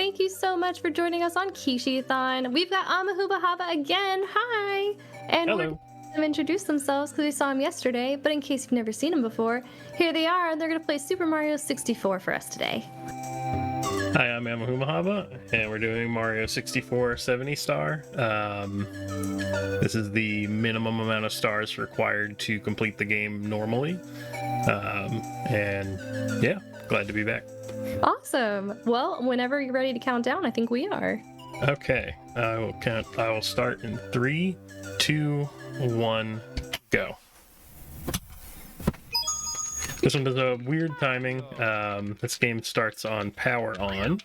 thank you so much for joining us on Kishithon. We've got Amahumahaba again. Hi! And Hello. we're going to introduce themselves because we saw them yesterday, but in case you've never seen them before, here they are. They're going to play Super Mario 64 for us today. Hi, I'm Amahumahaba, and we're doing Mario 64 70 star. This is the minimum amount of stars required to complete the game normally. And yeah, glad to be back. Awesome. Well, whenever you're ready to count down, I think we are. Okay, I will count. I will start in 3, 2, 1, go. This one does a weird timing. This game starts on power on,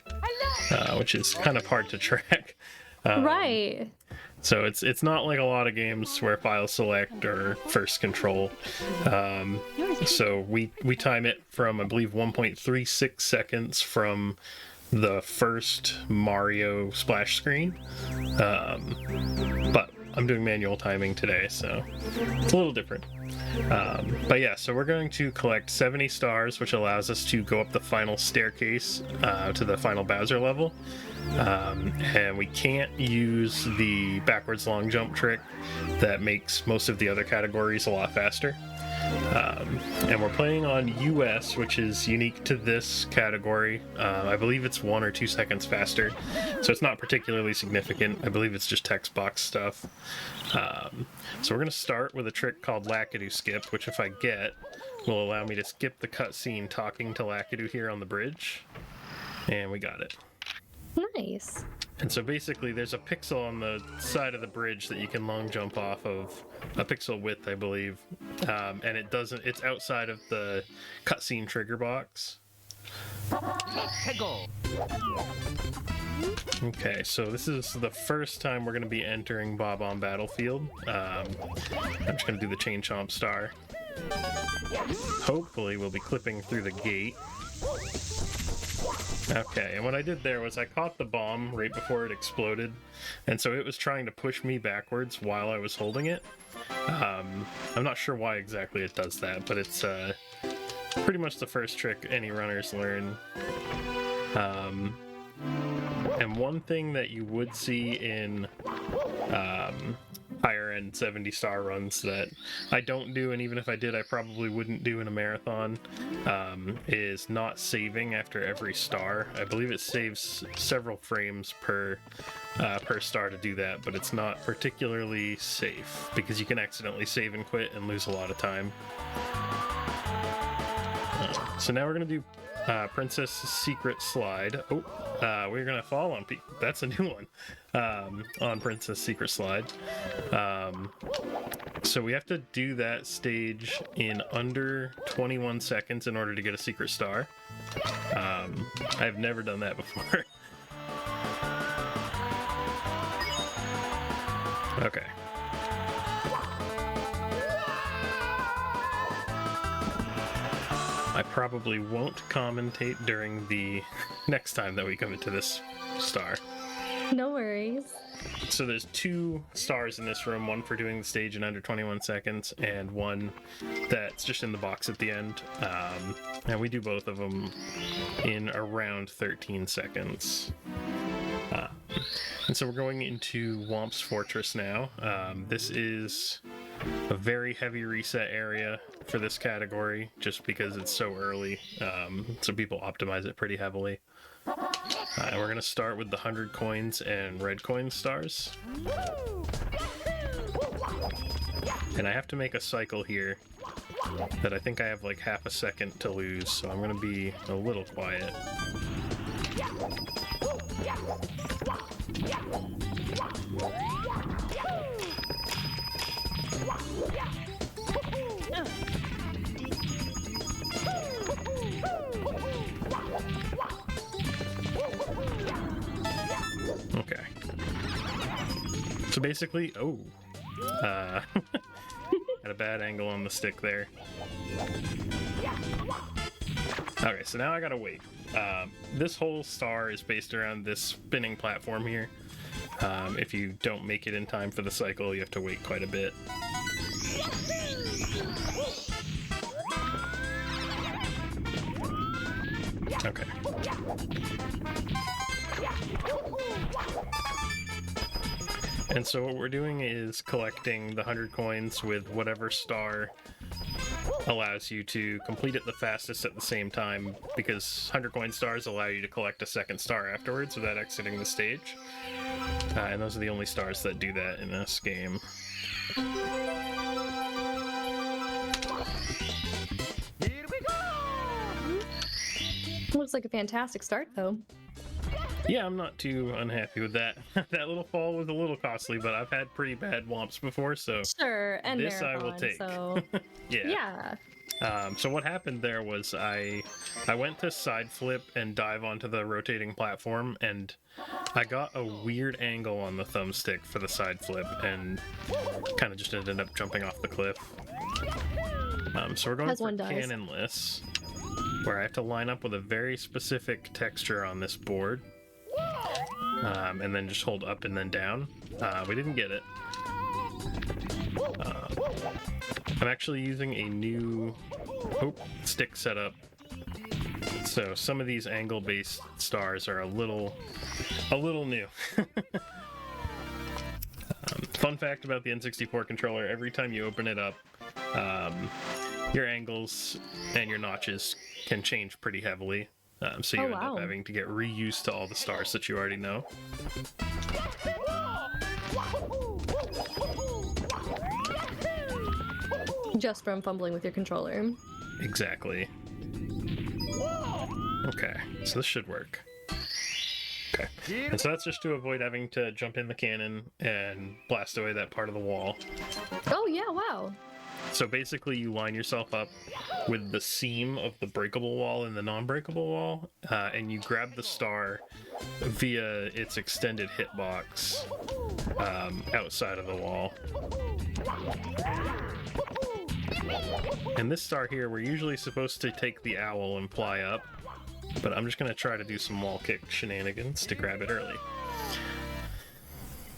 which is kind of hard to track. Right. So it's not like a lot of games where file select or first control. So we time it from, I believe, 1.36 seconds from the first Mario splash screen. But I'm doing manual timing today, so it's a little different. But yeah, so we're going to collect 70 stars, which allows us to go up the final staircase to the final Bowser level. And we can't use the backwards long jump trick that makes most of the other categories a lot faster. And we're playing on US, which is unique to this category. I believe it's 1 or 2 seconds faster, so it's not particularly significant. I believe it's just text box stuff. So we're going to start with a trick called Lakitu Skip, which if I get, will allow me to skip the cutscene talking to Lakitu here on the bridge. And we got it. Nice. And so basically there's a pixel on the side of the bridge that you can long jump off of, a pixel width, I believe. And it's outside of the cutscene trigger box. Okay, so this is the first time we're going to be entering Bob-omb Battlefield. I'm just going to do the Chain Chomp Star. Hopefully we'll be clipping through the gate. Okay, and what I did there was I caught the bomb right before it exploded, and so it was trying to push me backwards while I was holding it. I'm not sure why exactly it does that, but it's pretty much the first trick any runners learn. And one thing that you would see in higher end 70 star runs that I don't do, and even if I did I probably wouldn't do in a marathon, is not saving after every star. I believe it saves several frames per star to do that, but it's not particularly safe because you can accidentally save and quit and lose a lot of time. So now we're going to do Princess Secret Slide. Oh, we're going to fall on people. That's a new one. On Princess Secret Slide. So we have to do that stage in under 21 seconds in order to get a secret star. I've never done that before. Okay. I probably won't commentate during the next time that we come into this star. No worries. So there's 2 stars in this room, one for doing the stage in under 21 seconds and one that's just in the box at the end. And we do both of them in around 13 seconds. And so we're going into Womp's Fortress now. This is a very heavy reset area for this category just because it's so early, so people optimize it pretty heavily. And we're going to start with the 100 coins and red coin stars. And I have to make a cycle here that I think I have like half a second to lose, so I'm going to be a little quiet. Okay. So basically, had a bad angle on the stick there. Okay, so now I gotta wait. This whole star is based around this spinning platform here. If you don't make it in time for the cycle, you have to wait quite a bit. Okay. And so what we're doing is collecting the 100 coins with whatever star allows you to complete it the fastest at the same time, because 100 coin stars allow you to collect a second star afterwards without exiting the stage. And those are the only stars that do that in this game. Looks like a fantastic start, though. Yeah, I'm not too unhappy with that. That little fall was a little costly, but I've had pretty bad womps before, so Sure, and this marathon, I will take. So Yeah. So what happened there was I went to side flip and dive onto the rotating platform, and I got a weird angle on the thumbstick for the side flip, and kind of just ended up jumping off the cliff. So we're going for cannonless, where I have to line up with a very specific texture on this board, and then just hold up and then down. We didn't get it. I'm actually using a new stick setup, so some of these angle-based stars are a little new. Fun fact about the N64 controller: every time you open it up, your angles and your notches can change pretty heavily, so you end up having to get reused to all the stars that you already know. Just from fumbling with your controller. Exactly. Okay, so this should work. Okay, and so that's just to avoid having to jump in the cannon and blast away that part of the wall. Oh yeah, wow. So basically you line yourself up with the seam of the breakable wall and the non-breakable wall, and you grab the star via its extended hitbox outside of the wall. And this star here, we're usually supposed to take the owl and fly up, but I'm just going to try to do some wall kick shenanigans to grab it early.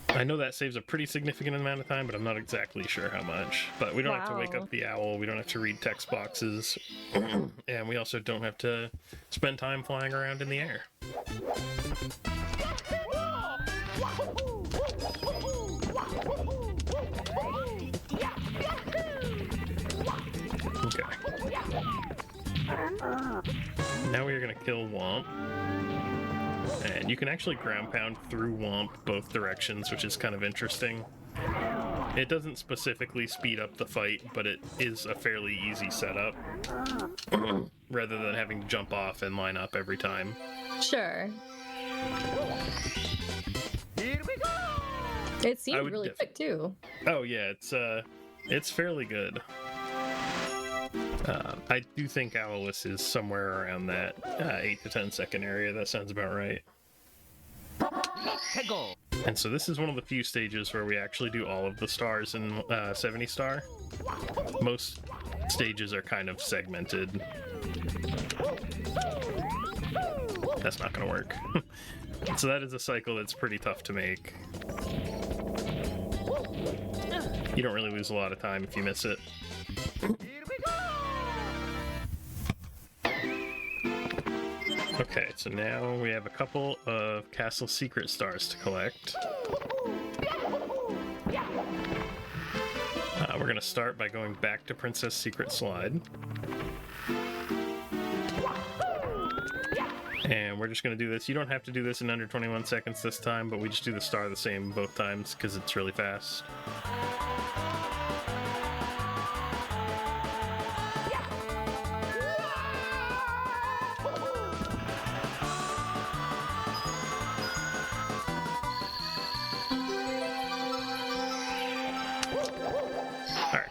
I know that saves a pretty significant amount of time, but I'm not exactly sure how much. But we don't have to wake up the owl, we don't have to read text boxes, and we also don't have to spend time flying around in the air. Okay. Now we are going to kill Womp. And you can actually ground pound through Womp both directions, which is kind of interesting. It doesn't specifically speed up the fight, but it is a fairly easy setup, rather than having to jump off and line up every time. Sure. It seemed really quick too. Oh yeah, it's fairly good. I do think Owless is somewhere around that 8 to 10 second area. That sounds about right. And so this is one of the few stages where we actually do all of the stars in 70 star. Most stages are kind of segmented. That's not going to work. So that is a cycle that's pretty tough to make. You don't really lose a lot of time if you miss it. Okay, so now we have a couple of castle secret stars to collect. We're going to start by going back to Princess Secret Slide. And we're just going to do this. You don't have to do this in under 21 seconds this time, but we just do the star the same both times because it's really fast.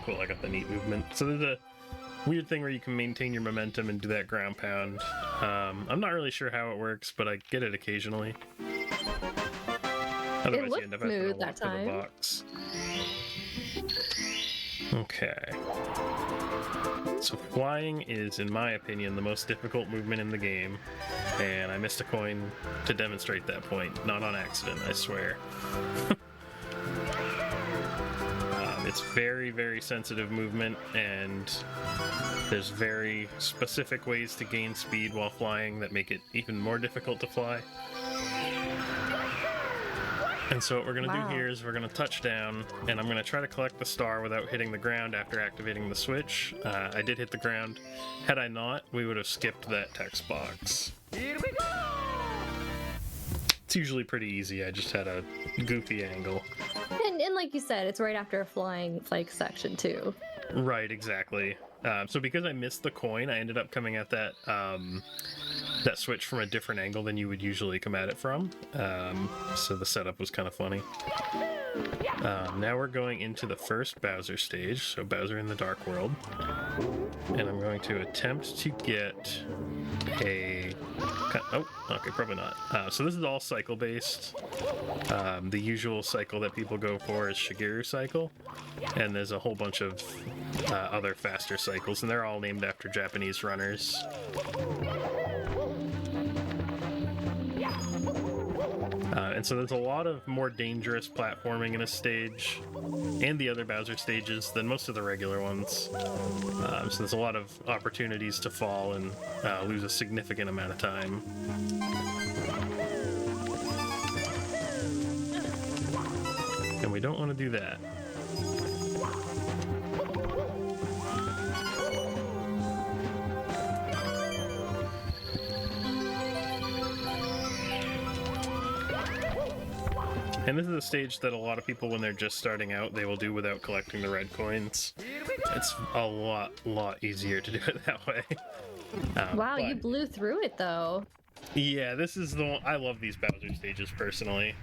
Cool, I got the neat movement. So there's a weird thing where you can maintain your momentum and do that ground pound. I'm not really sure how it works, but I get it occasionally. Otherwise, you end up having to walk to the box. Okay. So flying is, in my opinion, the most difficult movement in the game, and I missed a coin to demonstrate that point. Not on accident, I swear. It's very, very sensitive movement, and there's very specific ways to gain speed while flying that make it even more difficult to fly. And so what we're going to do here is we're going to touch down, and I'm going to try to collect the star without hitting the ground after activating the switch. I did hit the ground. Had I not, we would have skipped that text box. Here we go! It's usually pretty easy. I just had a goofy angle. And like you said, it's right after a flying flake section too. Right, exactly. So because I missed the coin, I ended up coming at that that switch from a different angle than you would usually come at it from. So the setup was kind of funny. Now we're going into the first Bowser stage, so Bowser in the Dark World. And I'm going to attempt to get a... Oh, okay, probably not. So this is all cycle-based. The usual cycle that people go for is Shigeru cycle. And there's a whole bunch of other faster cycles, and they're all named after Japanese runners. And so there's a lot of more dangerous platforming in a stage and the other Bowser stages than most of the regular ones. So there's a lot of opportunities to fall and lose a significant amount of time. And we don't want to do that. And this is a stage that a lot of people, when they're just starting out, they will do without collecting the red coins. It's a lot easier to do it that way. Wow, you blew through it though. Yeah, this is the one. I love these Bowser stages personally.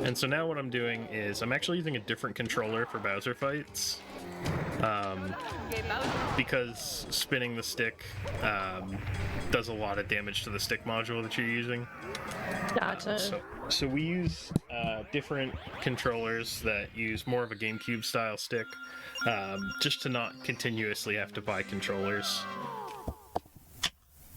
And so now what I'm doing is I'm actually using a different controller for Bowser fights. Because spinning the stick does a lot of damage to the stick module that you're using. Gotcha. So we use different controllers that use more of a GameCube style stick, just to not continuously have to buy controllers.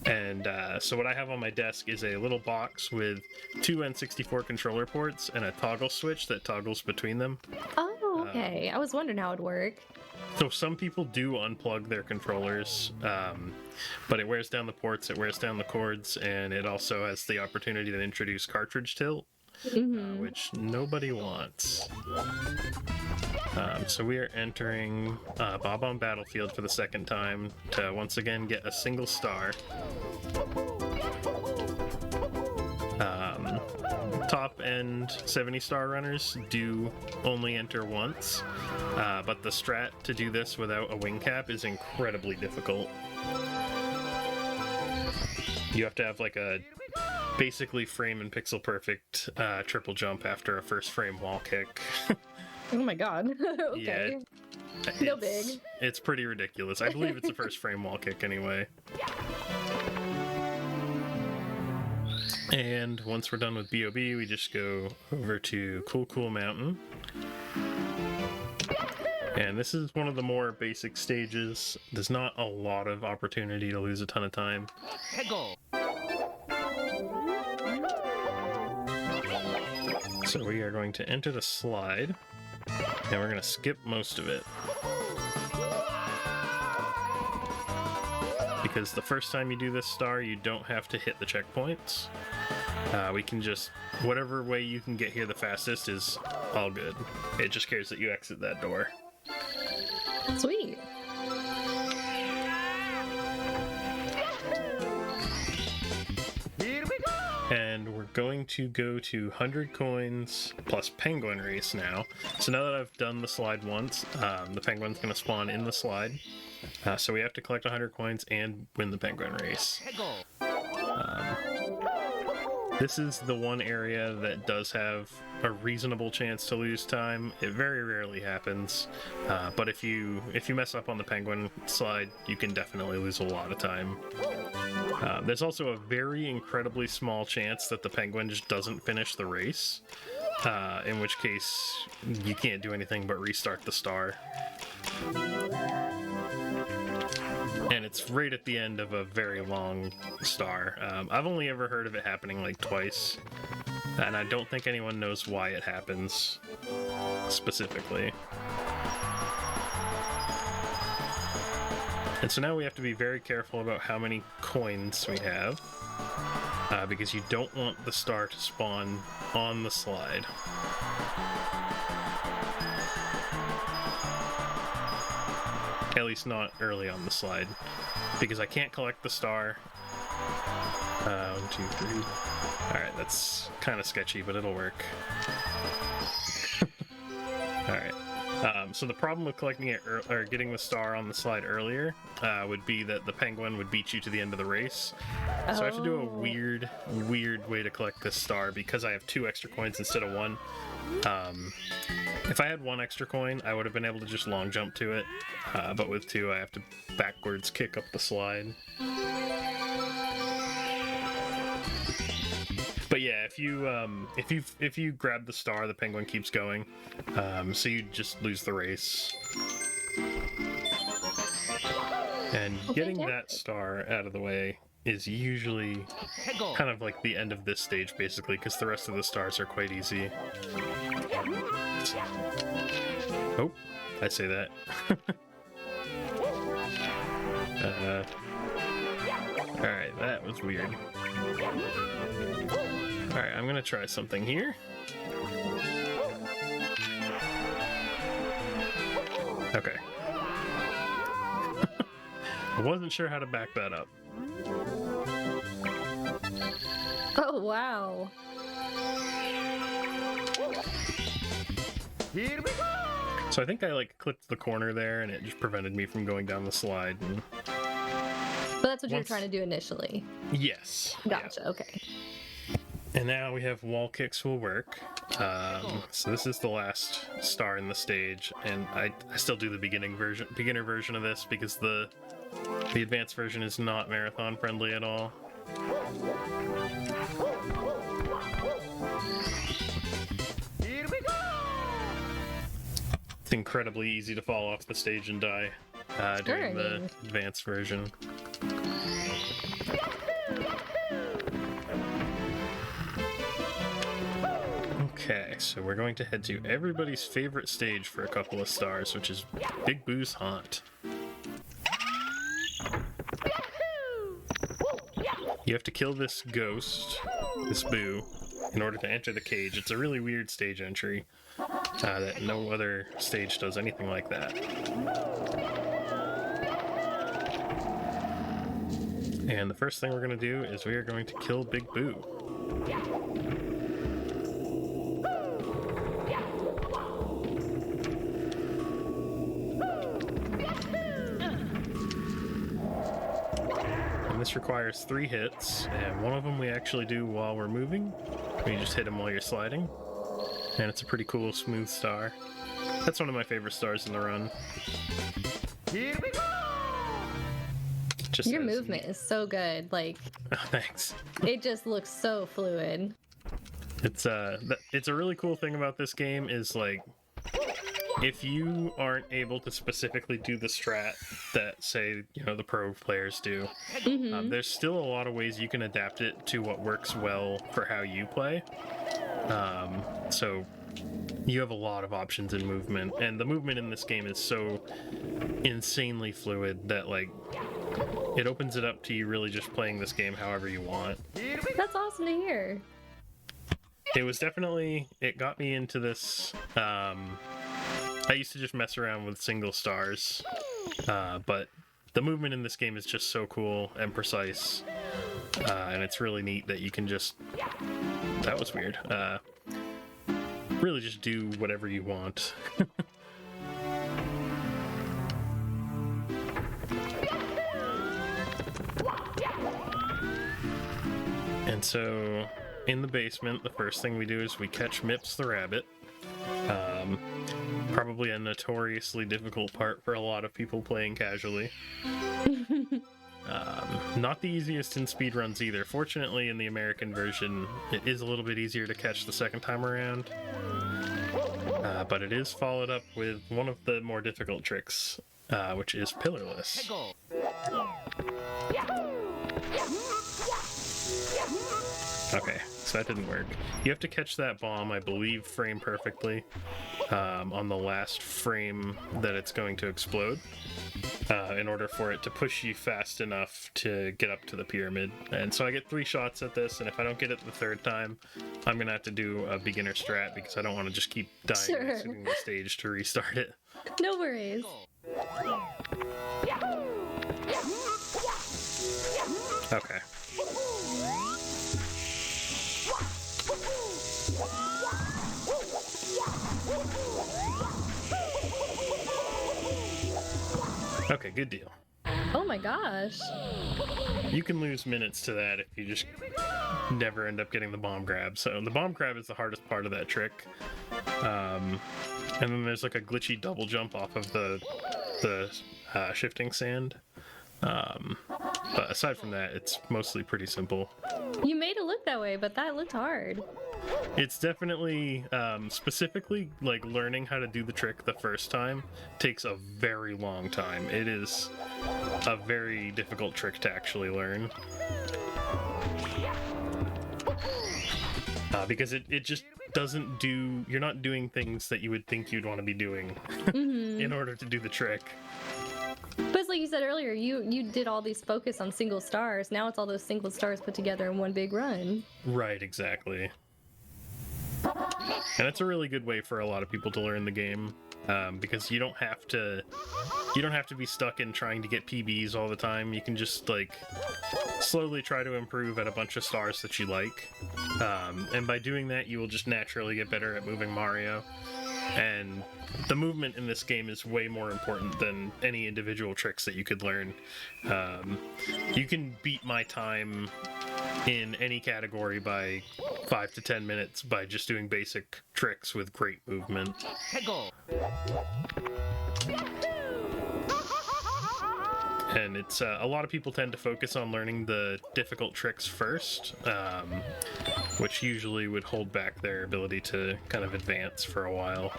And so what I have on my desk is a little box with two N64 controller ports and a toggle switch that toggles between them. Oh, okay. I was wondering how it'd work. So some people do unplug their controllers, but it wears down the ports, it wears down the cords, and it also has the opportunity to introduce cartridge tilt, which nobody wants. So we are entering Bob-omb Battlefield for the second time to once again get a single star. Top end 70 star runners do only enter once, but the strat to do this without a wing cap is incredibly difficult. You have to have like a basically frame and pixel perfect triple jump after a first frame wall kick. Oh my god. Okay. Yeah, No big. It's pretty ridiculous. I believe it's a first frame wall kick anyway. And once we're done with B.O.B., we just go over to Cool Mountain. And this is one of the more basic stages. There's not a lot of opportunity to lose a ton of time. So we are going to enter the slide, and we're going to skip most of it. Because the first time you do this star, you don't have to hit the checkpoints. We can just, whatever way you can get here the fastest is all good. It just cares that you exit that door. Sweet. And we're going to go to 100 coins plus penguin race now. So now that I've done the slide once, the penguin's going to spawn in the slide. So we have to collect 100 coins and win the penguin race. This is the one area that does have a reasonable chance to lose time. It very rarely happens, but if you mess up on the penguin slide, you can definitely lose a lot of time. There's also a very incredibly small chance that the penguin just doesn't finish the race, in which case you can't do anything but restart the star. And it's right at the end of a very long star. I've only ever heard of it happening like twice, and I don't think anyone knows why it happens specifically. And so now we have to be very careful about how many coins we have. because you don't want the star to spawn on the slide. At least not early on the slide, because I can't collect the star. 1, 2, 3. Alright, that's kind of sketchy, but it'll work. Alright. So the problem with collecting it or getting the star on the slide earlier would be that the penguin would beat you to the end of the race. So I have to do a weird way to collect this star because I have 2 extra coins instead of 1. If I had 1 extra coin, I would have been able to just long jump to it, but with 2, I have to backwards kick up the slide. But yeah, if you grab the star, the penguin keeps going, so you just lose the race. And getting that star out of the way is usually kind of like the end of this stage, basically, because the rest of the stars are quite easy. Oh, I say that. Alright, that was weird. Alright, I'm gonna try something here. Okay. I wasn't sure how to back that up. Oh, wow. Here we go! So I think I like clipped the corner there and it just prevented me from going down the slide. And But that's what you were trying to do initially. yes. Gotcha, Yeah. okay. And now we have wall kicks will work. So this is the last star in the stage, and I still do the beginner version of this because the advanced version is not marathon friendly at all. Here we go! It's incredibly easy to fall off the stage and die during the advanced version. Okay, so we're going to head to everybody's favorite stage for a couple of stars, which is Big Boo's Haunt. You have to kill this ghost, this Boo, in order to enter the cage. It's a really weird stage entry that no other stage does anything like that. And the first thing we're going to do is we are going to kill Big Boo. This requires 3 hits, and one of them we actually do while we're moving. You just hit him while you're sliding, and it's a pretty cool, smooth star. That's one of my favorite stars in the run. Here we go! Just Your movement is so good. Like, oh, thanks. it just looks so fluid. It's a really cool thing about this game is like, if you aren't able to specifically do the strat that, say, the pro players do, there's still a lot of ways you can adapt it to what works well for how you play. So you have a lot of options in movement, and the movement in this game is so insanely fluid that, like, it opens it up to you really just playing this game however you want. That's awesome to hear. It got me into this. I used to just mess around with single stars, but the movement in this game is just so cool and precise, and it's really neat that you can just, that was weird, really just do whatever you want. And so, in the basement, the first thing we do is we catch Mips the rabbit. Probably a notoriously difficult part for a lot of people playing casually. Not the easiest in speedruns either. Fortunately, in the American version, it is a little bit easier to catch the second time around. But it is followed up with one of the more difficult tricks, which is pillarless. Okay, so that didn't work. You have to catch that bomb, I believe, frame perfectly on the last frame that it's going to explode in order for it to push you fast enough to get up to the pyramid. And so I get 3 shots at this, and if I don't get it the 3rd time, I'm going to have to do a beginner strat because I don't want to just keep dying and exiting the stage to restart it. No worries. Okay. Okay, good deal. Oh my gosh. You can lose minutes to that if you just never end up getting the bomb grab. So the bomb grab is the hardest part of that trick. And then there's like a glitchy double jump off of the shifting sand. But aside from that, it's mostly pretty simple. You made it look that way, but that looked hard. It's definitely, specifically, like, learning how to do the trick the first time takes a very long time. It is a very difficult trick to actually learn. Because it just doesn't do... You're not doing things that you would think you'd want to be doing in order to do the trick. But it's like you said earlier, you did all these focus on single stars. Now it's all those single stars put together in one big run. Right, exactly. And it's a really good way for a lot of people to learn the game, because you don't have to be stuck in trying to get PBs all the time. You can just like slowly try to improve at a bunch of stars that you like, and by doing that, you will just naturally get better at moving Mario. And the movement in this game is way more important than any individual tricks that you could learn. You can beat my time in any category by 5 to 10 minutes by just doing basic tricks with great movement. And it's a lot of people tend to focus on learning the difficult tricks first, which usually would hold back their ability to kind of advance for a while.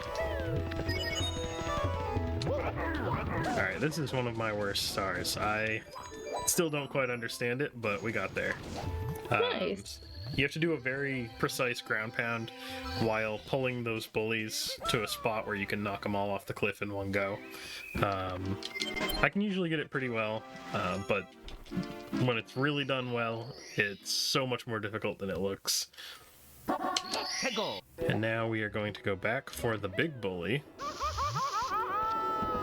Alright, this is one of my worst stars. I still don't quite understand it, but we got there. Nice. You have to do a very precise ground pound while pulling those bullies to a spot where you can knock them all off the cliff in one go. I can usually get it pretty well, but when it's really done well, it's so much more difficult than it looks. And now we are going to go back for the big bully,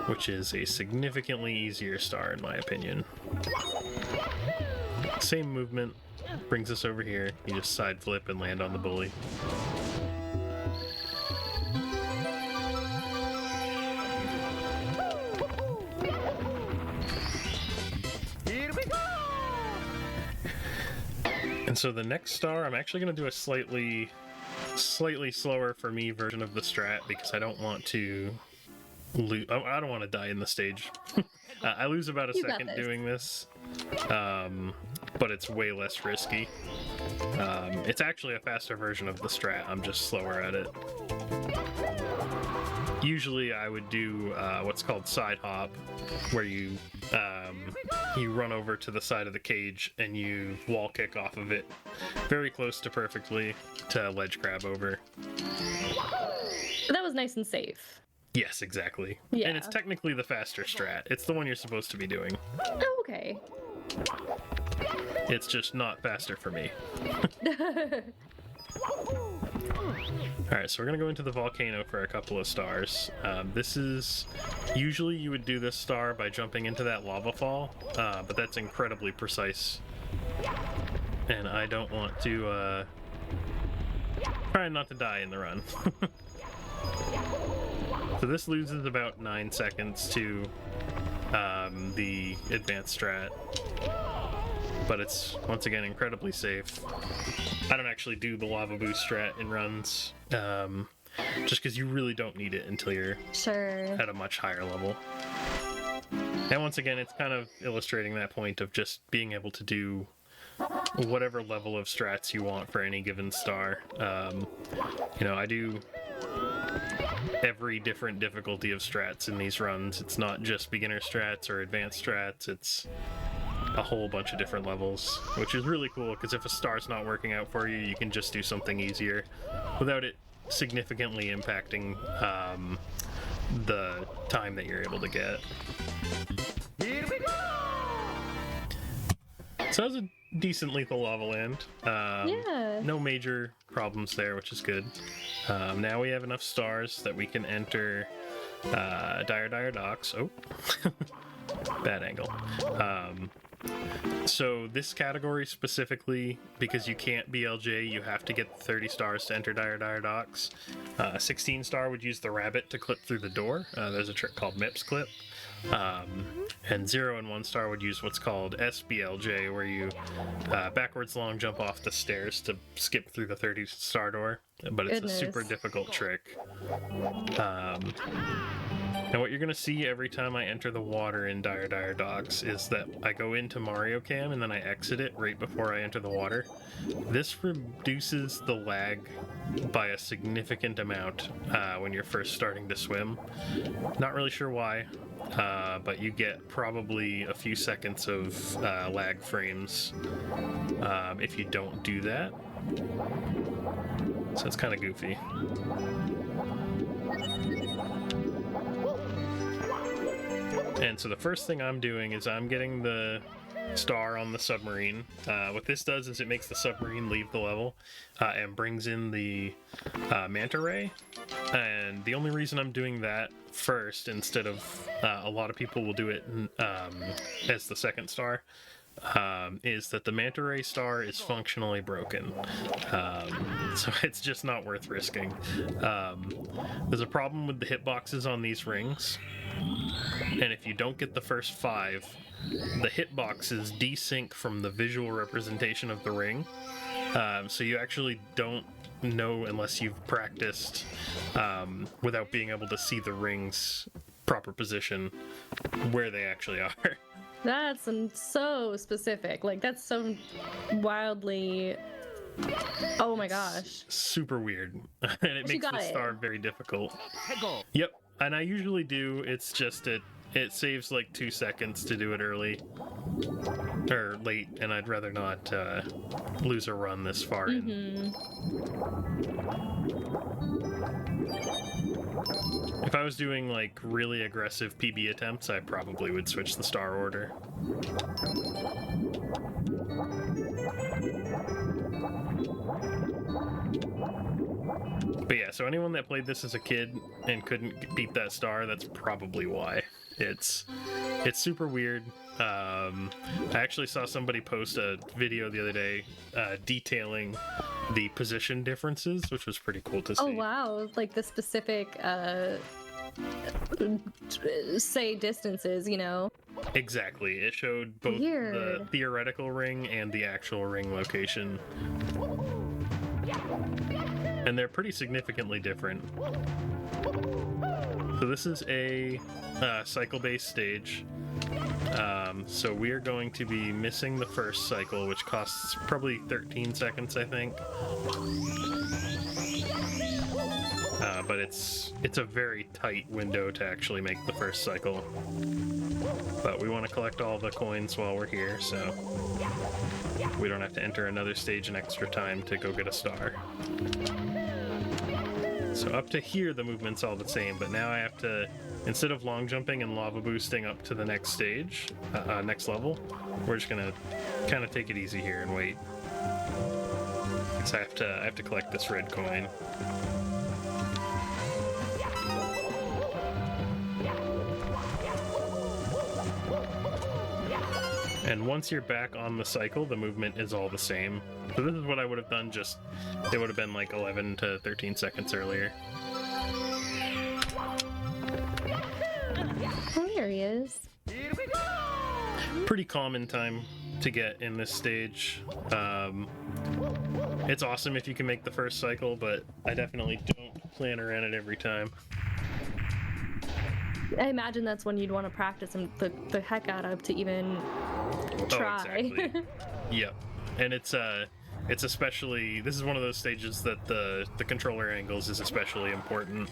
which is a significantly easier star in my opinion. Same movement. Brings us over here. You just side flip and land on the bully. Here we go! And so the next star, I'm actually going to do a slightly slower for me version of the strat because I don't want to lose. I don't want to die in the stage. I lose about a second doing this. But it's way less risky. It's actually a faster version of the strat, I'm just slower at it. Usually I would do what's called side hop, where you run over to the side of the cage and you wall kick off of it very close to perfectly to ledge grab over. That was nice and safe. Yes, exactly. Yeah. And it's technically the faster strat. It's the one you're supposed to be doing. Oh, okay. It's just not faster for me. Alright, so we're gonna go into the volcano for a couple of stars. This is... Usually you would do this star by jumping into that lava fall, but that's incredibly precise. And I don't want to, try not to die in the run. So this loses about 9 seconds to the advanced strat. But it's, once again, incredibly safe. I don't actually do the lava boost strat in runs, just because you really don't need it until you're at a much higher level. And once again, it's kind of illustrating that point of just being able to do whatever level of strats you want for any given star. You know, I do every different difficulty of strats in these runs. It's not just beginner strats or advanced strats, it's a whole bunch of different levels, which is really cool because if a star's not working out for you, you can just do something easier without it significantly impacting the time that you're able to get. Here we go! So that was a decent lethal lava land. Yeah. No major problems there, which is good. Now we have enough stars that we can enter Dire Docks. Oh, bad angle. So this category specifically, because you can't BLJ, you have to get 30 stars to enter Dire Docks. 16 star would use the rabbit to clip through the door. There's a trick called MIPS clip. And 0 and 1 star would use what's called SBLJ, where you backwards long jump off the stairs to skip through the 30 star door. But it's a super difficult trick. And what you're going to see every time I enter the water in Dire Docks is that I go into Mario Cam and then I exit it right before I enter the water. This reduces the lag by a significant amount when you're first starting to swim. Not really sure why, but you get probably a few seconds of lag frames if you don't do that. So it's kind of goofy. And so the first thing I'm doing is I'm getting the star on the submarine. What this does is it makes the submarine leave the level and brings in the manta ray. And the only reason I'm doing that first instead of a lot of people will do it as the second star is that the manta ray star is functionally broken. So it's just not worth risking. There's a problem with the hitboxes on these rings. And if you don't get the first 5, the hitboxes desync from the visual representation of the ring. So you actually don't know unless you've practiced without being able to see the ring's proper position where they actually are. That's so specific. Like, that's so wildly... Oh my gosh. Super weird. And it makes the star very difficult. Go. Yep. And I usually do. It's just it saves like 2 seconds to do it early. Or late, and I'd rather not lose a run this far in. If I was doing like really aggressive PB attempts, I probably would switch the star order. But yeah, so anyone that played this as a kid and couldn't beat that star, that's probably why. It's super weird. I actually saw somebody post a video the other day detailing the position differences, which was pretty cool to see. Oh wow, like the specific say distances, you know? Exactly. It showed both the theoretical ring and the actual ring location. And they're pretty significantly different. So this is a cycle-based stage. So we are going to be missing the first cycle, which costs probably 13 seconds, I think. But it's a very tight window to actually make the first cycle. But we want to collect all the coins while we're here, so we don't have to enter another stage in extra time to go get a star. So up to here, the movement's all the same, but now I have to, instead of long jumping and lava boosting up to the next stage, next level, we're just gonna kind of take it easy here and wait. So I have to collect this red coin. And once you're back on the cycle, the movement is all the same. So this is what I would have done, just it would have been like 11 to 13 seconds earlier. Oh, there he is. Here we go! Pretty common time to get in this stage. It's awesome if you can make the first cycle, but I definitely don't plan around it every time. I imagine that's when you'd want to practice the heck out of to even try. Oh, exactly. Yep. And it's especially, this is one of those stages that the controller angles is especially important.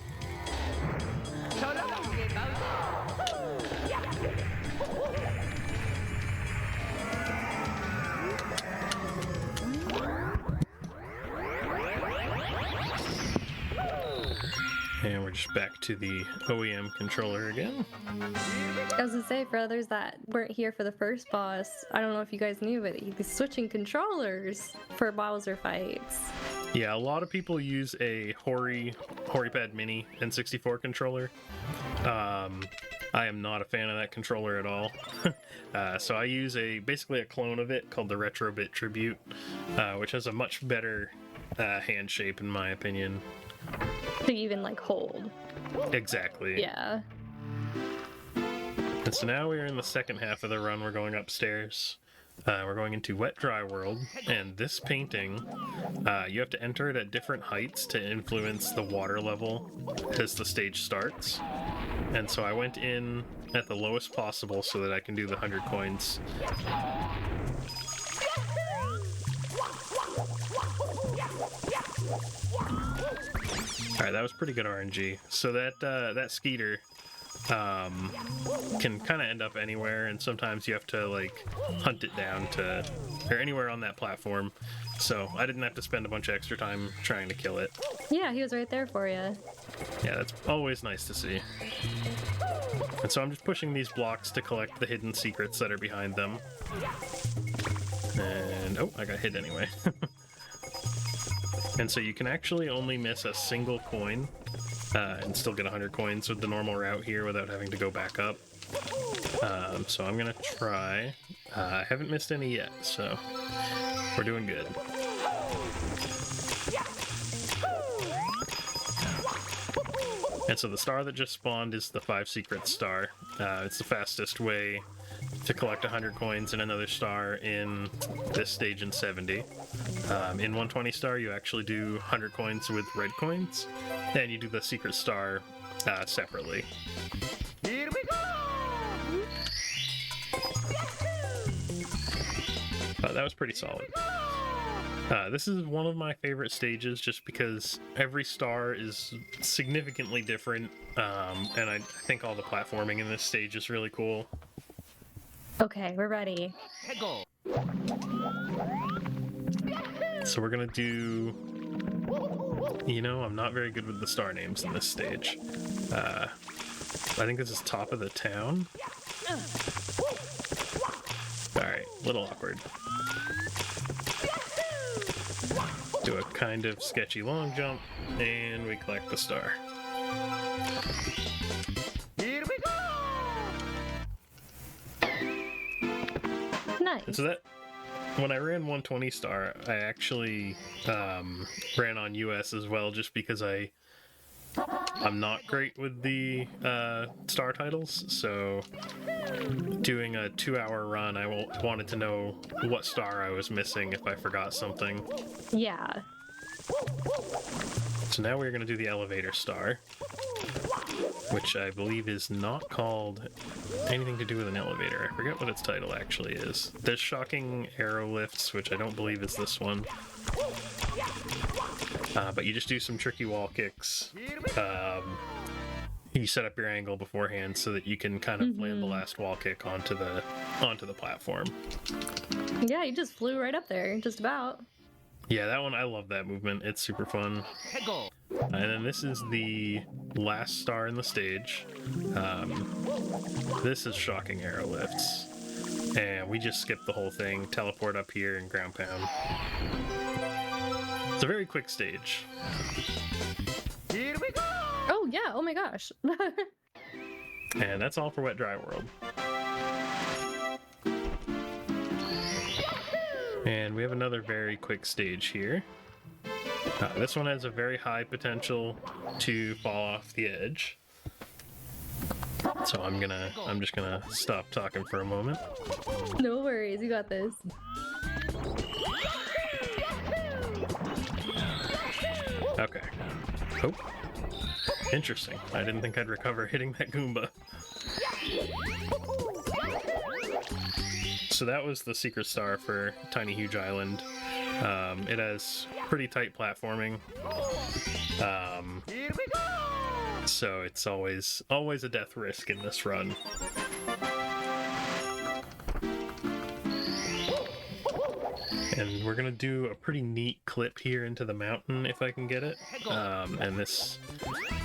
we're just back to the OEM controller again. I was gonna say, for others that weren't here for the first boss, I don't know if you guys knew, but he's switching controllers for Bowser fights. Yeah, a lot of people use a HoriPad Mini N64 controller. I am not a fan of that controller at all. So I use basically a clone of it called the Retrobit Tribute, which has a much better hand shape in my opinion. To even like hold. Exactly. Yeah. And so now we're in the second half of the run. We're going upstairs. We're going into Wet Dry World, and this painting, you have to enter it at different heights to influence the water level as the stage starts. And so I went in at the lowest possible so that I can do the 100 coins. Alright, that was pretty good RNG. So that Skeeter can kind of end up anywhere, and sometimes you have to like hunt it down or anywhere on that platform. So I didn't have to spend a bunch of extra time trying to kill it. Yeah, he was right there for you. Yeah, that's always nice to see. And so I'm just pushing these blocks to collect the hidden secrets that are behind them. And oh, I got hit anyway. And so you can actually only miss a single coin and still get 100 coins with the normal route here without having to go back up. So I'm gonna try. I haven't missed any yet, so we're doing good. And so the star that just spawned is the 5 secret star. It's the fastest way to collect 100 coins and another star in this stage in 70. In 120 star, you actually do 100 coins with red coins, and you do the secret star separately. Here we go! That was pretty solid. This is one of my favorite stages just because every star is significantly different, and I think all the platforming in this stage is really cool. Okay, we're ready. Go. So we're gonna do... You know, I'm not very good with the star names in this stage. I think this is top of the town. Alright, a little awkward. Do a kind of sketchy long jump, and we collect the star. Here we go! Nice. And so that, when I ran 120 star, I actually ran on US as well, just because I'm not great with the star titles, so doing a 2-hour run, I wanted to know what star I was missing if I forgot something. Yeah. So now we're going to do the elevator star, which I believe is not called anything to do with an elevator. I forget what its title actually is. There's shocking arrow lifts, which I don't believe is this one. But you just do some tricky wall kicks. You set up your angle beforehand so that you can kind of land the last wall kick onto the platform. Yeah, you just flew right up there, just about. Yeah, that one, I love that movement. It's super fun. Go. And then this is the last star in the stage. This is shocking arrow lifts. And we just skip the whole thing, teleport up here and ground pound. It's a very quick stage. Here we go! Oh, yeah. Oh my gosh. And that's all for Wet Dry World. And we have another very quick stage here. This one has a very high potential to fall off the edge. So I'm just gonna stop talking for a moment. No worries. You got this. Okay. Oh. Interesting. I didn't think I'd recover hitting that Goomba. So that was the secret star for Tiny Huge Island. It has pretty tight platforming. Here we go! So it's always a death risk in this run. And we're gonna do a pretty neat clip here into the mountain if I can get it. And this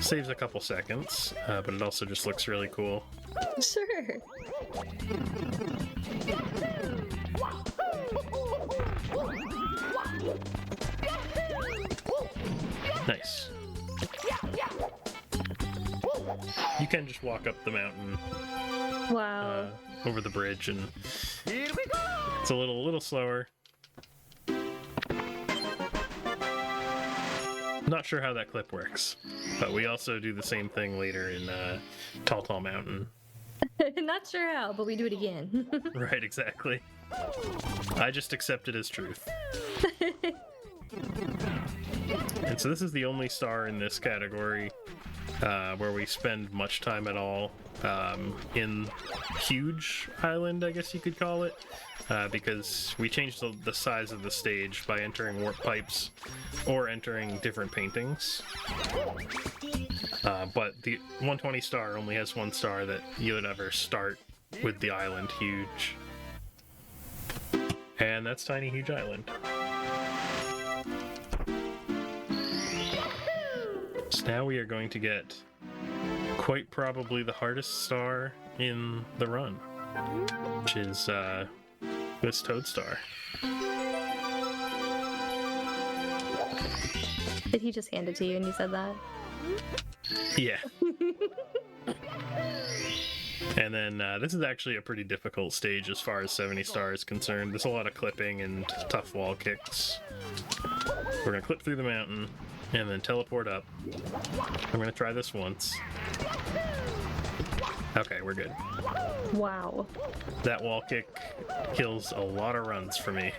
saves a couple seconds, but it also just looks really cool. Sure. Nice. You can just walk up the mountain Wow. over the bridge, and Here we go! it's a little slower. Not sure how that clip works, but we also do the same thing later in Tall Mountain. Not sure how, but we do it again. Right, exactly. I just accept it as truth. And so this is the only star in this category where we spend much time at all in Huge Island, I guess you could call it, because we changed the size of the stage by entering warp pipes or entering different paintings. But the 120 star only has one star that you would ever start with the island Huge. And that's Tiny Huge Island. So now we are going to get quite probably the hardest star in the run, which is this Toad Star. Did he just hand it to you and you said that? Yeah. And then this is actually a pretty difficult stage as far as 70 star is concerned. There's a lot of clipping and tough wall kicks. We're going to clip through the mountain and then teleport up. I'm going to try this once. Okay, we're good. Wow. That wall kick kills a lot of runs for me.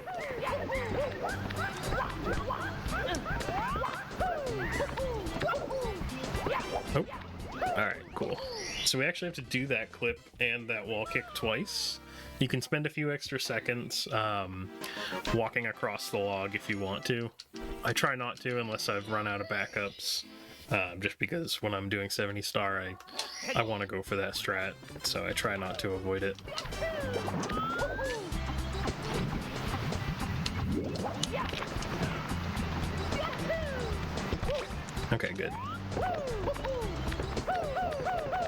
Oh, alright, cool. So we actually have to do that clip and that wall kick twice. You can spend a few extra seconds walking across the log if you want to. I try not to unless I've run out of backups. Just because when I'm doing 70 star, I want to go for that strat, so I try not to avoid it. Okay, good.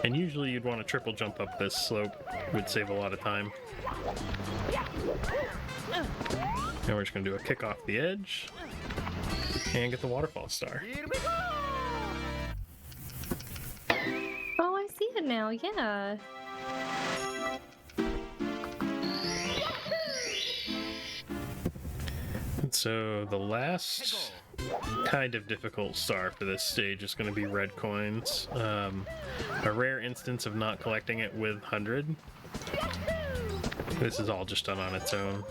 And usually you'd want to triple jump up this slope, it would save a lot of time. Now we're just going to do a kick off the edge and get the waterfall star. Here we go! Oh, I see it now, yeah. And so the last kind of difficult star for this stage is going to be red coins. A rare instance of not collecting it with 100. This is all just done on its own.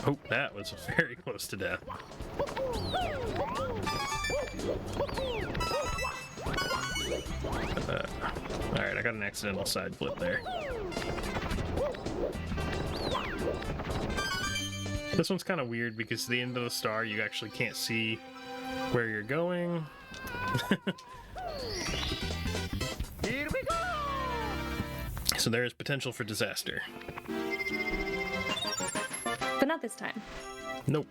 Oh, that was very close to death. Alright, I got an accidental side flip there. This one's kind of weird because the end of the star you actually can't see where you're going. Here we go! So there is potential for disaster. But not this time. Nope.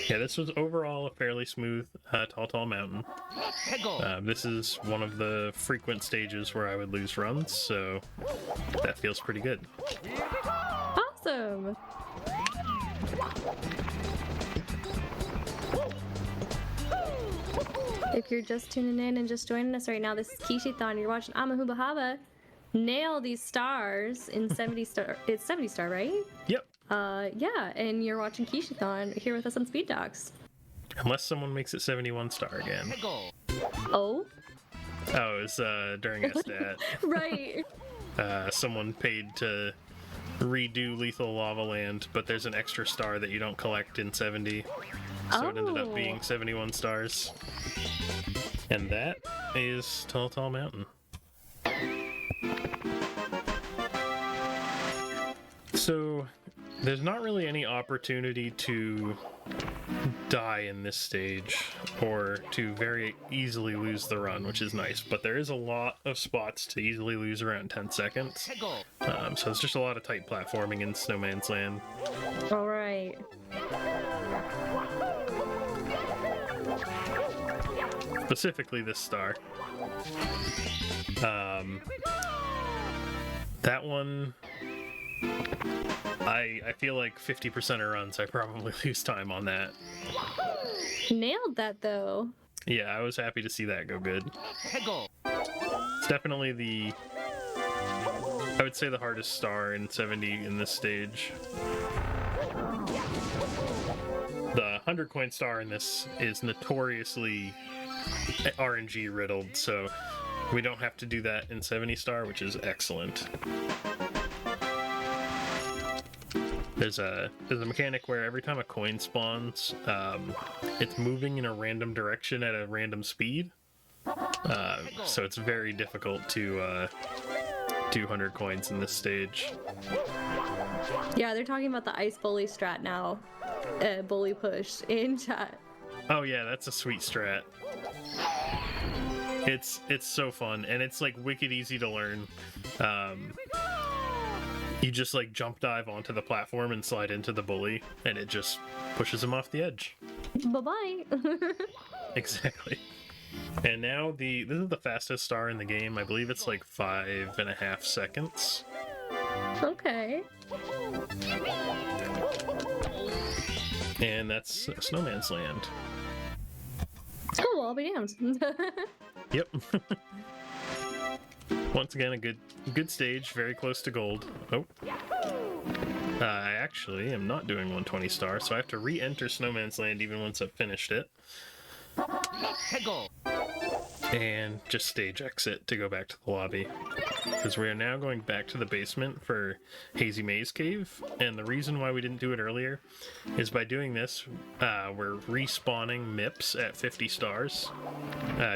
Yeah, this was overall a fairly smooth Tall Mountain. This is one of the frequent stages where I would lose runs, so that feels pretty good. Awesome! If you're just tuning in and just joining us right now, this is Kishithon. You're watching Amahumahaba nail these stars in 70 star. It's 70 star, right? Yep. Yeah, and you're watching Kishithon here with us on Speed Dogs. Unless someone makes it 71 star again. Oh? Oh, it was during a stat. Right. Someone paid to redo Lethal Lava Land, but there's an extra star that you don't collect in 70. So it ended up being 71 stars. And that is Tall Mountain. So there's not really any opportunity to die in this stage or to very easily lose the run, which is nice, but there is a lot of spots to easily lose around 10 seconds. So it's just a lot of tight platforming in Snowman's Land. All right. specifically this star. That one, I feel like 50% of runs I probably lose time on that. Nailed that though. Yeah, I was happy to see that go good. 해고. It's definitely I would say the hardest star in 70 in this stage. The 100 coin star in this is notoriously RNG riddled, so we don't have to do that in 70 star, which is excellent. There's a mechanic where every time a coin spawns, it's moving in a random direction at a random speed. So it's very difficult to do 100 coins in this stage. Yeah, they're talking about the ice bully strat now. Bully push in chat. Oh yeah, that's a sweet strat. It's so fun, and it's like wicked easy to learn. You just like jump dive onto the platform and slide into the bully, and it just pushes him off the edge. Bye-bye. Exactly. And now this is the fastest star in the game. I believe it's like 5.5 seconds. Okay. And that's Snowman's Land. Oh, well, I'll be damned. Yep. Once again, a good stage, very close to gold. Oh. I actually am not doing 120 stars, so I have to re-enter Snowman's Land even once I've finished it. 해고. And just stage exit to go back to the lobby. Because we are now going back to the basement for Hazy Maze Cave, and the reason why we didn't do it earlier is by doing this, we're respawning MIPS at 50 stars,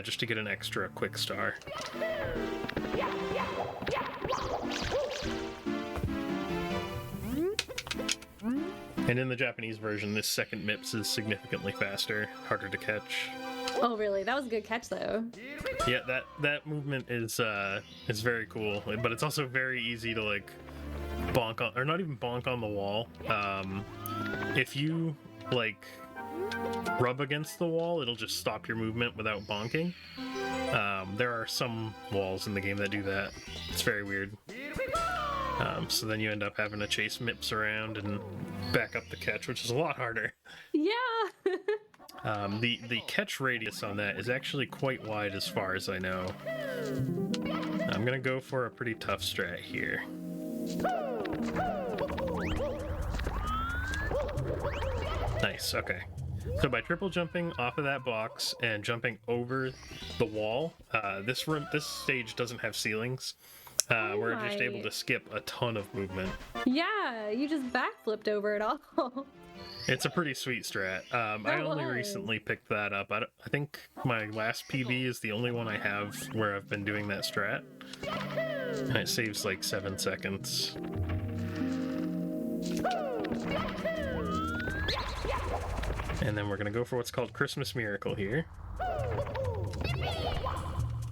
just to get an extra quick star. And in the Japanese version, this second MIPS is significantly faster, harder to catch. Oh, really? That was a good catch, though. Yeah, that movement is very cool, but it's also very easy to like bonk on, or not even bonk on the wall. If you like rub against the wall, it'll just stop your movement without bonking. There are some walls in the game that do that. It's very weird. So then you end up having to chase MIPS around and back up the catch, which is a lot harder. Yeah. The catch radius on that is actually quite wide as far as I know. I'm gonna go for a pretty tough strat here. Nice, okay. So by triple jumping off of that box and jumping over the wall, this stage doesn't have ceilings. We're just able to skip a ton of movement. Yeah, you just backflipped over it all. It's a pretty sweet strat. I only recently picked that up. I think my last PB is the only one I have where I've been doing that strat. And it saves like 7 seconds. And then we're gonna go for what's called Christmas Miracle here.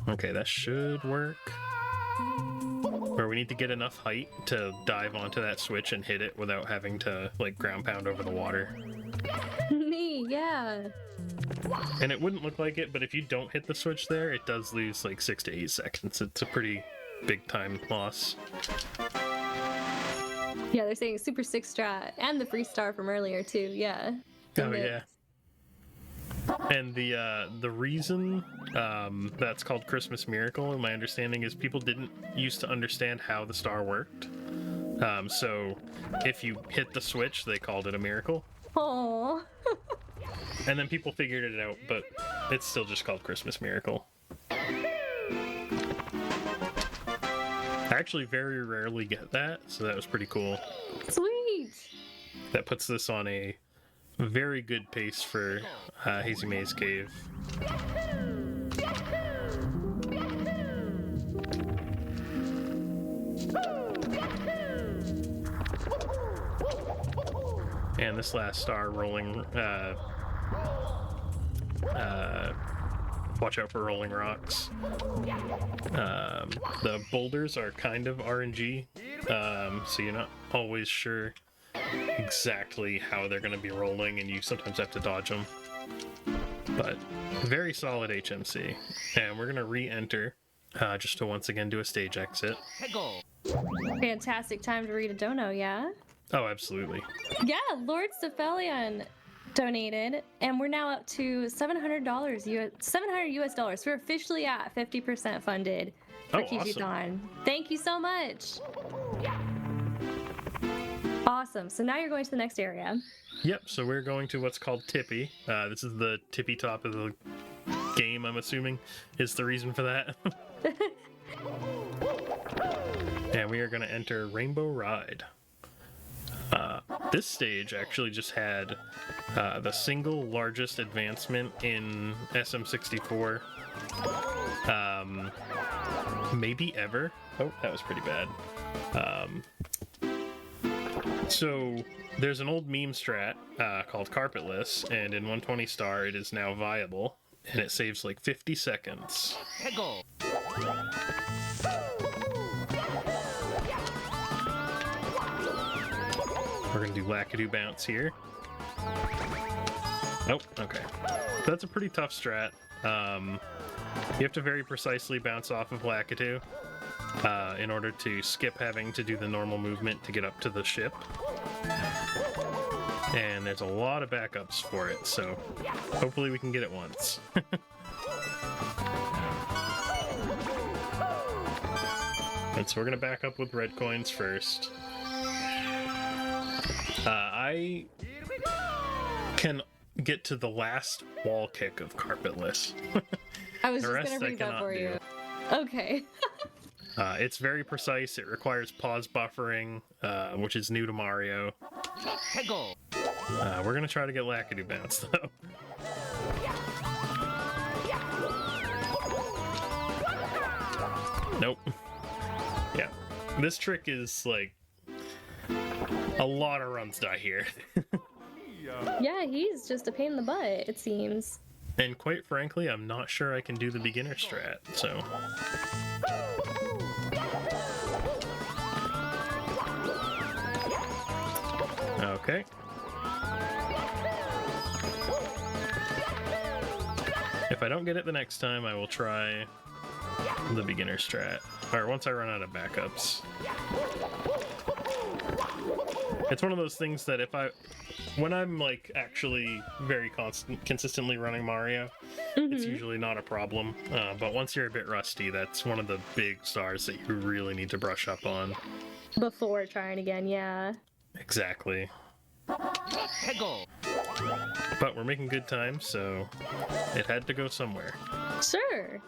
Okay, that should work. Where we need to get enough height to dive onto that switch and hit it without having to like ground pound over the water. Neat, yeah. And it wouldn't look like it, but if you don't hit the switch there, it does lose like 6 to 8 seconds. It's a pretty big time loss. Yeah, they're saying Super 6 strat and the free star from earlier too, yeah. Oh yeah. And the reason that's called Christmas Miracle, in my understanding, is people didn't used to understand how the star worked. So if you hit the switch, they called it a miracle. Aww. And then people figured it out, but it's still just called Christmas Miracle. I actually very rarely get that, so that was pretty cool. Sweet. That puts this on a very good pace for Hazy Maze Cave. And this last star rolling, watch out for rolling rocks. The boulders are kind of RNG, so you're not always sure exactly how they're going to be rolling, and you sometimes have to dodge them. but very solid HMC. And we're gonna re-enter just to once again do a stage exit. Hegel. Fantastic time to read a dono, yeah? Oh, absolutely. Yeah, Lord Stephelion donated, and we're now up to $700 US dollars. We're officially at 50% funded for Kishithon. Awesome. Thank you so much. Awesome. So now you're going to the next area. Yep, so we're going to what's called Tippy. This is the tippy top of the game, I'm assuming, is the reason for that. And we are going to enter Rainbow Ride. This stage actually just had the single largest advancement in SM64, maybe ever. Oh, that was pretty bad. So there's an old meme strat called Carpetless, and in 120 star it is now viable, and it saves like 50 seconds. Hegel. We're gonna do Lakitu Bounce here. Oh, okay. That's a pretty tough strat. You have to very precisely bounce off of Lakitu in order to skip having to do the normal movement to get up to the ship. And there's a lot of backups for it, so hopefully we can get it once. And so we're gonna back up with red coins first. I can get to the last wall kick of Carpetless. I was The just rest going to I read that cannot for do. you. Okay. It's very precise. It requires pause buffering, which is new to Mario. Hegel. We're gonna try to get Lakitu Bounce though. Nope. Yeah, this trick is like a lot of runs die here. Yeah, he's just a pain in the butt, it seems. And quite frankly, I'm not sure I can do the beginner strat, so. Okay. If I don't get it the next time, I will try the beginner strat. Or once I run out of backups. It's one of those things that when I'm like actually very consistently running Mario, it's usually not a problem. But once you're a bit rusty, that's one of the big stars that you really need to brush up on. Before trying again, yeah. Exactly. Hegel. But we're making good time, so it had to go somewhere. Sure.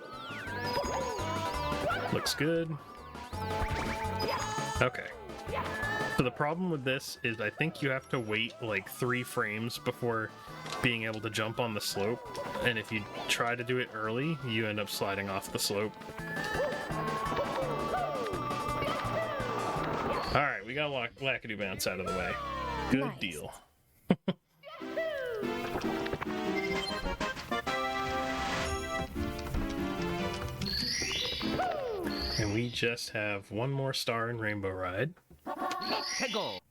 Looks good. Okay. So the problem with this is I think you have to wait like 3 frames before being able to jump on the slope, and if you try to do it early, you end up sliding off the slope. Alright, we got Lakitu Bounce out of the way. Good Nice. deal. And we just have one more star in Rainbow Ride. Hegel.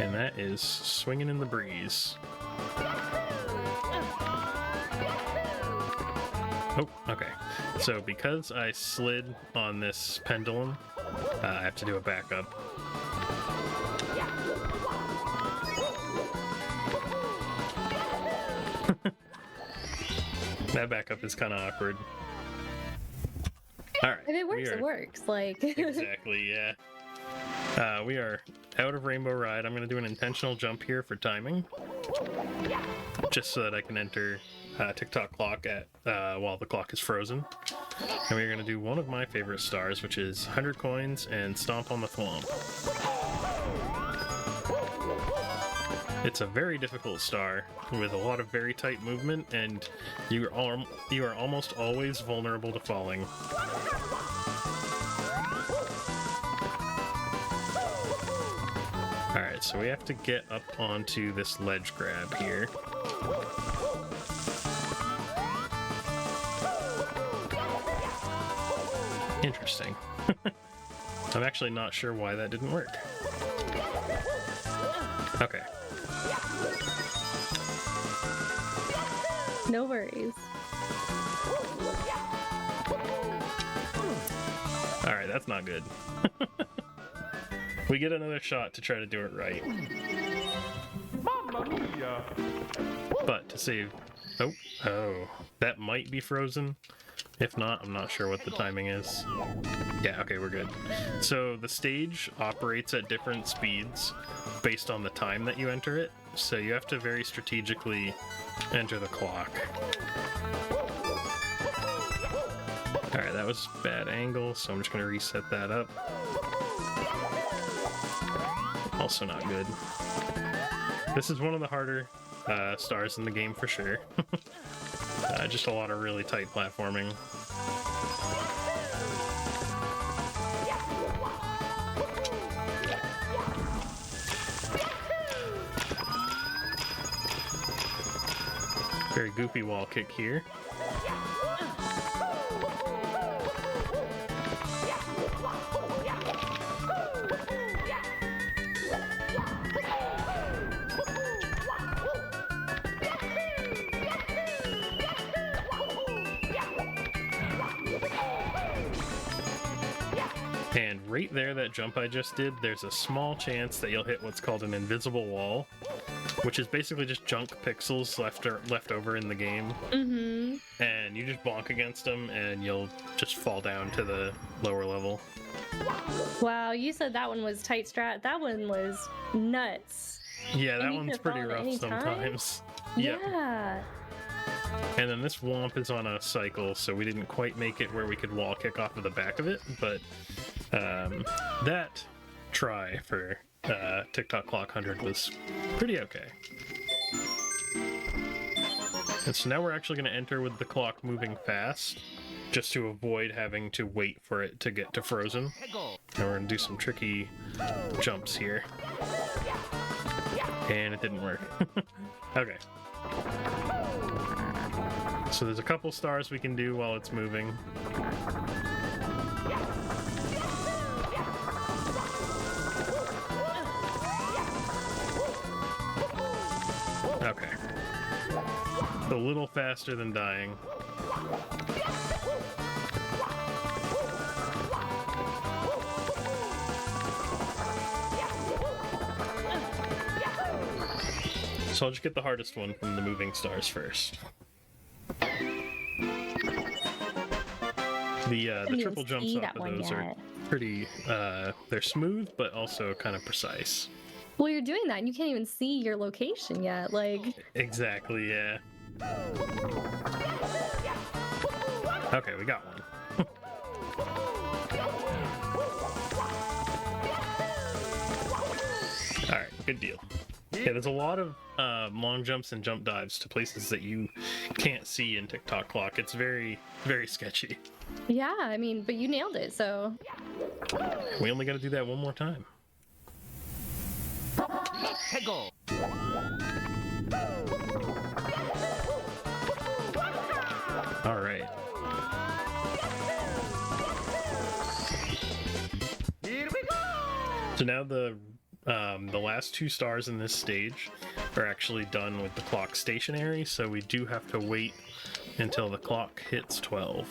And that is Swinging in the Breeze. Oh, okay. So because I slid on this pendulum, I have to do a backup. That backup is kind of awkward. All right. If it works, it works. Like. Exactly, yeah. We are out of Rainbow Ride. I'm going to do an intentional jump here for timing. Just so that I can enter TikTok clock at while the clock is frozen. And we're going to do one of my favorite stars, which is 100 coins and Stomp on the Thwomp. It's a very difficult star with a lot of very tight movement, and you are almost always vulnerable to falling. Alright, so we have to get up onto this ledge grab here. Interesting. I'm actually not sure why that didn't work. No worries. Alright, that's not good. We get another shot to try to do it right. Mamma mia! But to save... Oh, that might be frozen. If not, I'm not sure what the timing is. Yeah, okay, we're good. So the stage operates at different speeds based on the time that you enter it. So you have to very strategically enter the clock. Alright, that was a bad angle, so I'm just going to reset that up. Also not good. This is one of the harder stars in the game for sure. Just a lot of really tight platforming. Very goofy wall kick here. And right there, that jump I just did, there's a small chance that you'll hit what's called an invisible wall, which is basically just junk pixels left over in the game. Mm-hmm. And you just bonk against them and you'll just fall down to the lower level. Wow, you said that one was tight strat. That one was nuts. Yeah, that And you one's could fall pretty at rough any time? sometimes. Yep. Yeah. And then this womp is on a cycle, so we didn't quite make it where we could wall kick off of the back of it, but that try for TikTok Clock 100 was pretty okay. And so now we're actually going to enter with the clock moving fast, just to avoid having to wait for it to get to frozen. Hegel. And we're going to do some tricky jumps here. And it didn't work. Okay. So there's a couple stars we can do while it's moving. Okay. A little faster than dying. So I'll just get the hardest one from the moving stars first. The triple jumps off of those are pretty, they're smooth, but also kind of precise. Well, you're doing that and you can't even see your location yet. Like, Exactly, yeah. Okay, we got one. Alright, good deal. Yeah, there's a lot of long jumps and jump dives to places that you can't see in TikTok Clock. It's very, very sketchy. yeah, I mean, but you nailed it, so. We only got to do that one more time. Hegel. All right. Here we go! So now the last two stars in this stage are actually done with the clock stationary, so we do have to wait until the clock hits 12.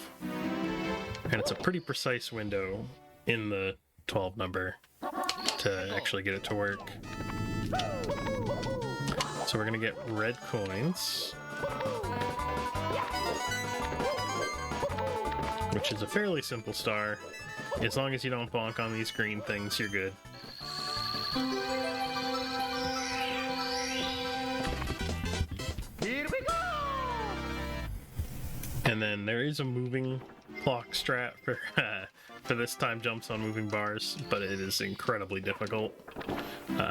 And it's a pretty precise window in the 12 number to actually get it to work. So we're gonna get red coins, which is a fairly simple star. As long as you don't bonk on these green things, you're good. Here we go! And then there is a moving clock strat for this time jumps on moving bars, but it is incredibly difficult.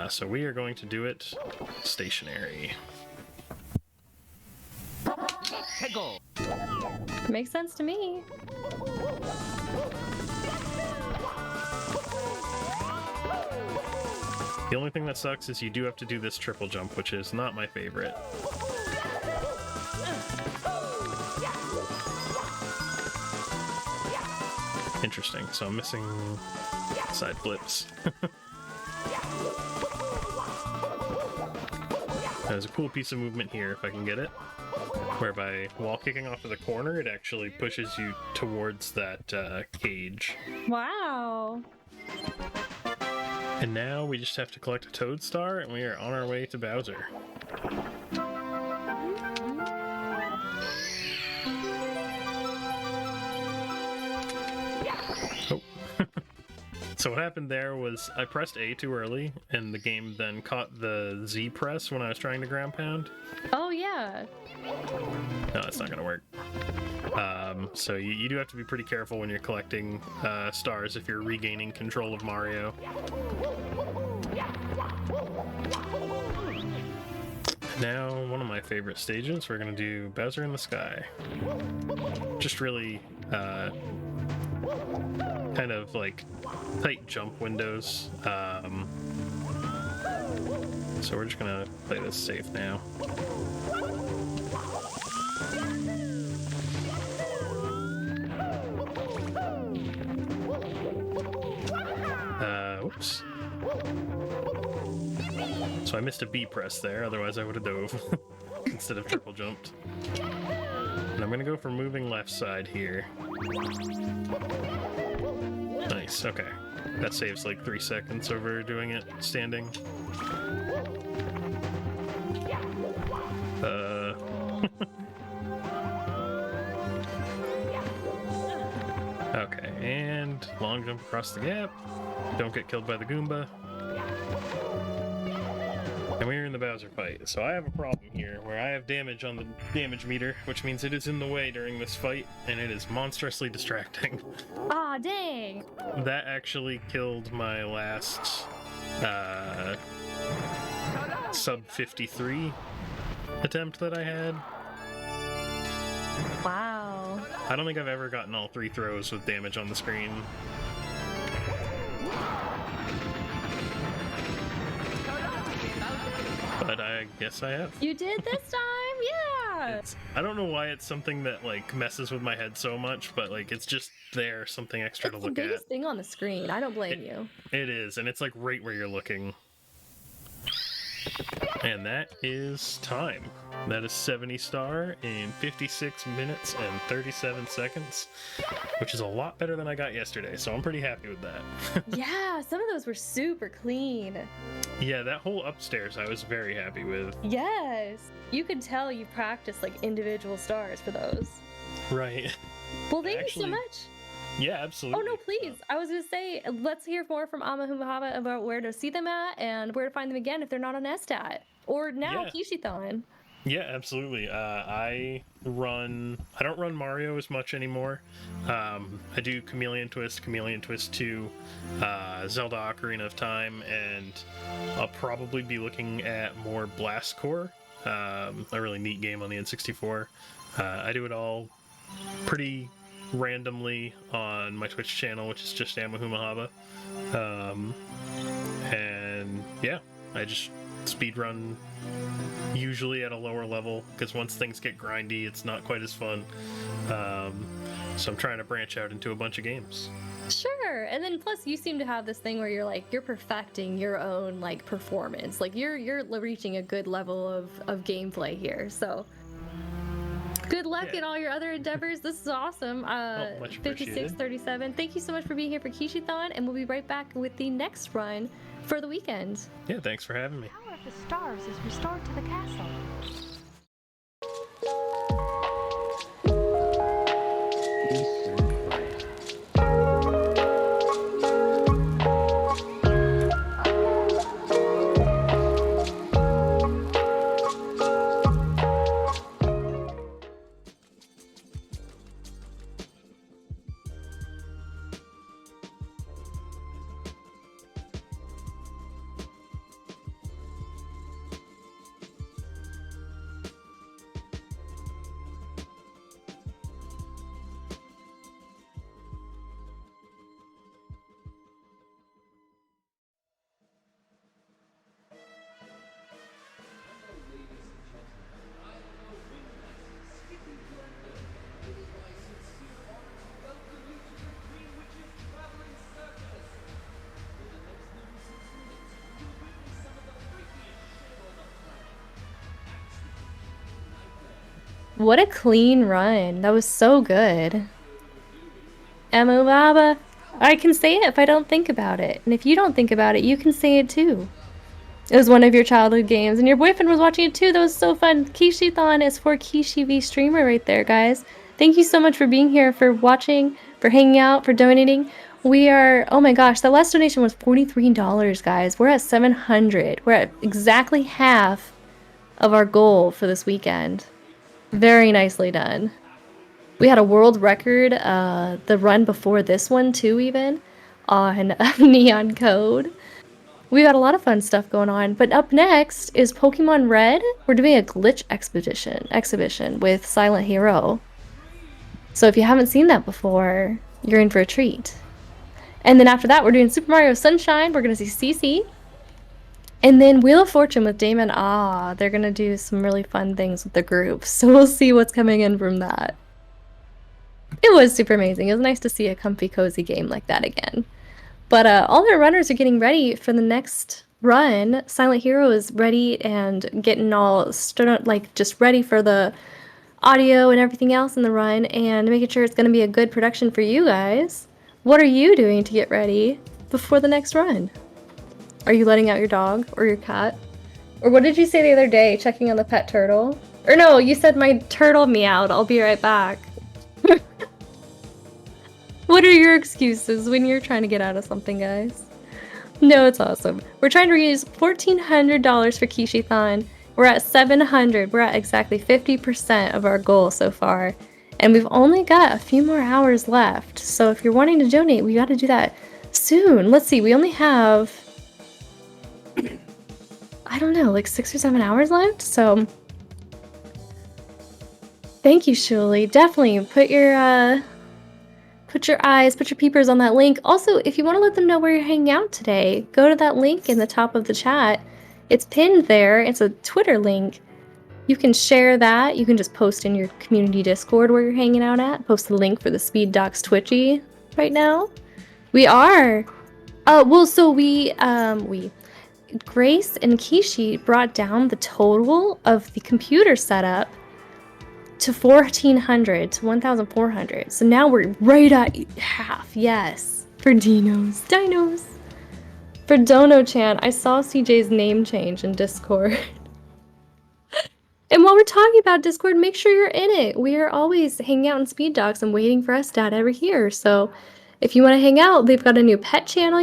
So we are going to do it stationary. Hegel. Makes sense to me. The only thing that sucks is you do have to do this triple jump, which is not my favorite. Interesting, so I'm missing side flips. There's a cool piece of movement here if I can get it. whereby while kicking off of the corner, it actually pushes you towards that cage. Wow. And now we just have to collect a Toad Star, and we are on our way to Bowser. Oh. So what happened there was I pressed A too early, and the game then caught the Z press when I was trying to ground pound. Oh, yeah. No, it's not gonna work. So you do have to be pretty careful when you're collecting stars if you're regaining control of Mario. Now, one of my favorite stages, we're gonna do Bowser in the Sky. Just really kind of like tight jump windows. So we're just gonna play this safe now. Whoops. So I missed a B press there, otherwise I would have dove instead of triple jumped. And I'm gonna go for moving left side here. Nice, okay. That saves like 3 seconds over doing it standing. Okay, and long jump across the gap. Don't get killed by the Goomba. And we're in the Bowser fight. So I have a problem here where I have damage on the damage meter, which means it is in the way during this fight, and it is monstrously distracting. Aw, dang. That actually killed my last sub 53 attempt that I had. Wow. I don't think I've ever gotten all 3 throws with damage on the screen. But I guess I have. You did this time? Yeah. I don't know why it's something that like messes with my head so much, but like it's just there, something extra It's to the look biggest at. thing on the screen. I don't blame you. It is, and it's like right where you're looking. And that is time. That is 70 star in 56 minutes and 37 seconds, which is a lot better than I got yesterday, so I'm pretty happy with that. Yeah, some of those were super clean. Yeah, that whole upstairs I was very happy with. Yes. You could tell you practiced like individual stars for those. Right. Well, thank you Actually, so much. Yeah, absolutely. Oh, no, please. I was going to say, let's hear more from Amahumahaba about where to see them at and where to find them again if they're not on Estat. Or now Yeah. Kishithon. Yeah, absolutely. I don't run Mario as much anymore. I do Chameleon Twist 2, Zelda Ocarina of Time, and I'll probably be looking at more Blast Core, a really neat game on the N64. I do it all pretty randomly on my Twitch channel, which is just Amahumahaba. And yeah, I just speedrun usually at a lower level because once things get grindy, it's not quite as fun. So I'm trying to branch out into a bunch of games. Sure. And then plus you seem to have this thing where you're perfecting your own like performance. Like you're reaching a good level of gameplay here. So good luck in all your other endeavors. This is awesome. Much appreciated. 5637. Thank you so much for being here for Kishithon, and we'll be right back with the next run for the weekend. Yeah, thanks for having me. Power of the stars is restored to the castle. What a clean run. That was so good. Amahumahaba. I can say it if I don't think about it. And if you don't think about it, you can say it too. It was one of your childhood games, and your boyfriend was watching it too. That was so fun. Kishithon is for Kishiv streamer right there, guys. Thank you so much for being here, for watching, for hanging out, for donating. We are, oh my gosh, that last donation was $43, guys. We're at 700. We're at exactly half of our goal for this weekend. Very nicely done. We had a world record, the run before this one too, even, on Neon Code. We got a lot of fun stuff going on, but up next is Pokemon Red. We're doing a glitch exhibition with Silent Hero. So if you haven't seen that before, you're in for a treat. And then after that, we're doing Super Mario Sunshine. We're going to see CC. And then Wheel of Fortune with Damon. They're going to do some really fun things with the group. So we'll see what's coming in from that. It was super amazing. It was nice to see a comfy, cozy game like that again. But all our runners are getting ready for the next run. Silent Hero is ready and getting all just ready for the audio and everything else in the run and making sure it's going to be a good production for you guys. What are you doing to get ready before the next run? Are you letting out your dog or your cat? Or what did you say the other day, checking on the pet turtle? Or no, you said my turtle meowed. I'll be right back. What are your excuses when you're trying to get out of something, guys? No, it's awesome. We're trying to raise $1,400 for Kishithon. We're at 700. We're at exactly 50% of our goal so far. And we've only got a few more hours left. So if you're wanting to donate, we got to do that soon. Let's see, we only have, I don't know, like 6 or 7 hours left. So thank you, Shuli. Definitely put your peepers on that link. Also, if you want to let them know where you're hanging out today, go to that link in the top of the chat. It's pinned there. It's a Twitter link. You can share that. You can just post in your community Discord where you're hanging out at. Post the link for the Speed Docs Twitchy right now. We are. Grace and Kishi brought down the total of the computer setup to 1,400 to 1,400. So now we're right at half. Yes, for dinos. For Dono-chan, I saw CJ's name change in Discord. And while we're talking about Discord, make sure you're in it. We are always hanging out in Speed Docs and waiting for us data over here. So if you want to hang out, they've got a new pet channel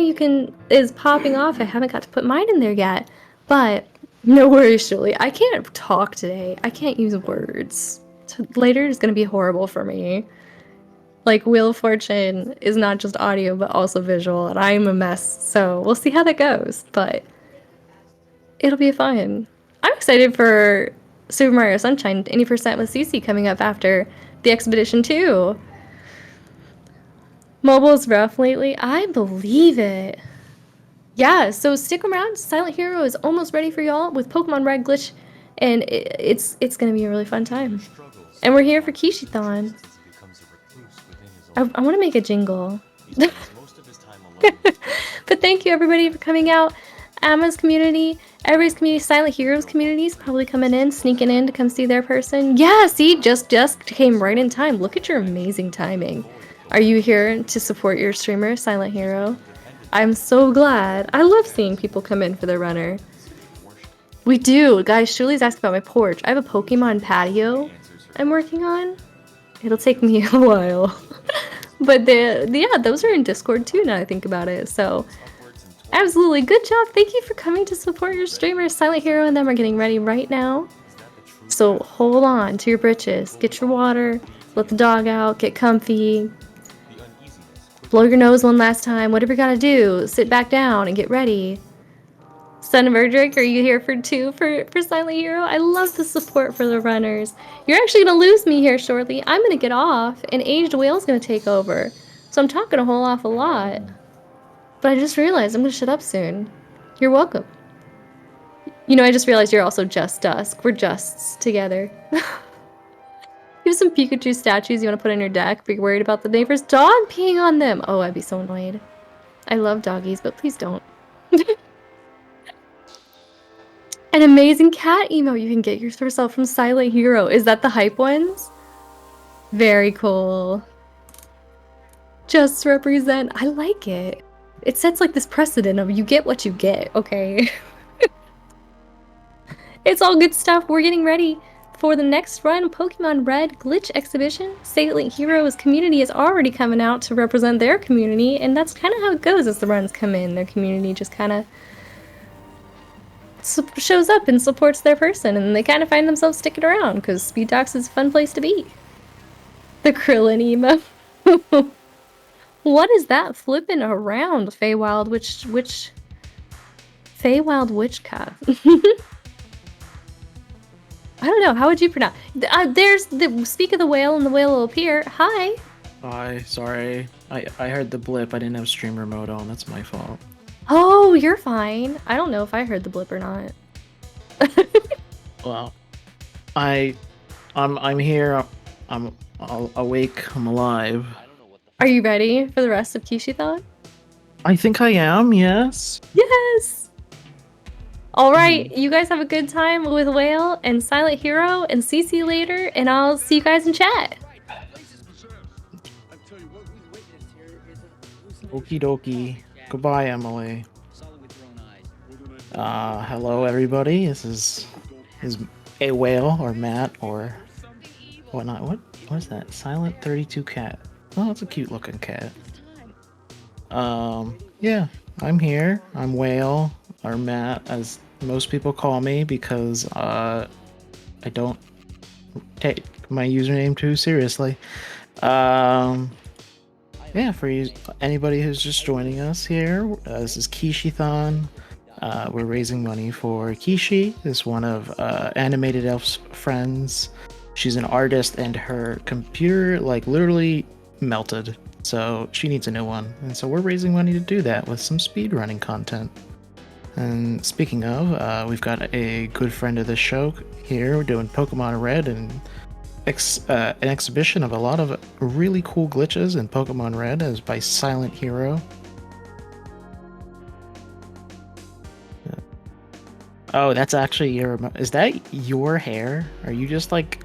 is popping off. I haven't got to put mine in there yet, but no worries, Julie. I can't talk today. I can't use words. Later is going to be horrible for me. Like, Wheel of Fortune is not just audio, but also visual, and I'm a mess, so we'll see how that goes, but it'll be fun. I'm excited for Super Mario Sunshine, 80% with CC coming up after the Expedition 2. Mobile's rough lately? I believe it. Yeah, so stick around. Silent Hero is almost ready for y'all with Pokemon Red Glitch, and it's going to be a really fun time. And we're here for Kishithon. I want to make a jingle. But thank you everybody for coming out. Emma's community, everybody's community, Silent Heroes communities probably coming in, sneaking in to come see their person. Yeah, see, just came right in time. Look at your amazing timing. Are you here to support your streamer, Silent Hero? I'm so glad. I love seeing people come in for their runner. We do. Guys, Shuli's asked about my porch. I have a Pokemon patio I'm working on. It'll take me a while. But yeah, those are in Discord too now I think about it. So absolutely, good job. Thank you for coming to support your streamers. Silent Hero and them are getting ready right now. So hold on to your britches. Get your water. Let the dog out. Get comfy. Blow your nose one last time. Whatever you gotta do. Sit back down and get ready. Son of Erdrick, are you here for Silent Hero? I love the support for the runners. You're actually going to lose me here shortly. I'm going to get off, and Aged Whale's going to take over. So I'm talking a whole awful lot. But I just realized I'm going to shut up soon. You're welcome. You know, I just realized you're also Just Dusk. We're Justs together. You have some Pikachu statues you want to put on your deck, but you're worried about the neighbor's dog peeing on them. Oh, I'd be so annoyed. I love doggies, but please don't. An amazing cat emo you can get yourself from Silent Hero. Is that the hype ones? Very cool. Just represent. I like it. It sets like this precedent of you get what you get, okay? It's all good stuff. We're getting ready for the next run, Pokemon Red Glitch Exhibition. Silent Heroes community is already coming out to represent their community, and that's kind of how it goes as the runs come in. Their community just kind of shows up and supports their person, and they kind of find themselves sticking around because Speed Docks is a fun place to be. The Krillin emo. What is that flipping around, Feywild? Which Feywild Witch Cup? I don't know. How would you pronounce? There's the speak of the whale, and the whale will appear. Hi. Hi, sorry. I heard the blip. I didn't have streamer mode on. That's my fault. Oh, you're fine. I don't know if I heard the blip or not. Well, I'm here. I'm awake. I'm alive. Are you ready for the rest of Kishithon? I think I am. Yes. Yes. All right, you guys have a good time with Whale and Silent Hero, and CC later, and I'll see you guys in chat. Okie dokie. Goodbye, Emily. Hello everybody. This is a whale or Matt or whatnot. What is that? Silent 32 cat. Oh, that's a cute looking cat. Yeah, I'm here. I'm Whale or Matt, as most people call me, because I don't take my username too seriously. Yeah, for anybody who's just joining us here, this is Kishithon. We're raising money for Kishi, is one of Animated Elf's friends. She's an artist, and her computer, like, literally melted, so she needs a new one. And so we're raising money to do that with some speedrunning content. And speaking of, we've got a good friend of the show here. We're doing Pokemon Red and an exhibition of a lot of really cool glitches in Pokemon Red as by Silent Hero. Oh, that's actually your... Is that your hair? Are you just like...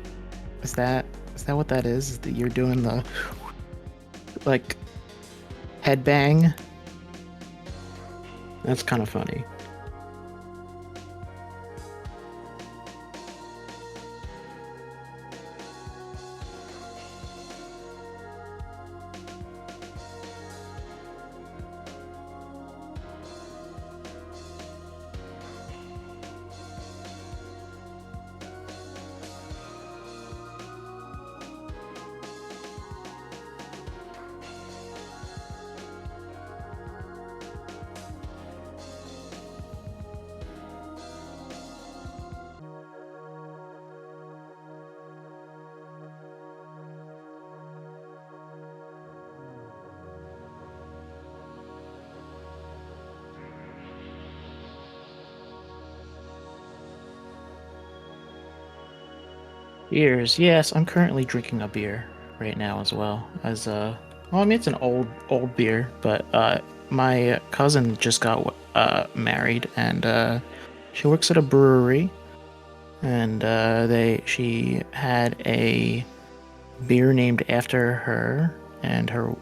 Is that what that is? Is that you're doing the... like... headbang? That's kind of funny. Beers, yes, I'm currently drinking a beer right now as well. Well, I mean, it's an old beer, but my cousin just got married, and she works at a brewery, and she had a beer named after her and her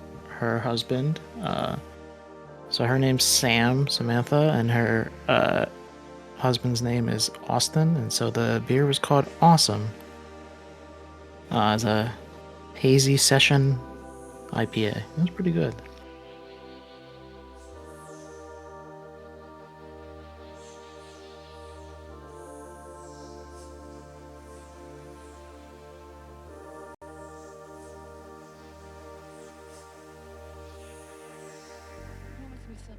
husband. So her name's Samantha, and her husband's name is Austin, and so the beer was called Awesome. As a hazy session IPA. It was pretty good. Promise me something.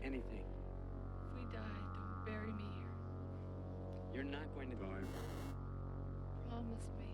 Anything. If we die, don't bury me here. You're not going to die. Promise me.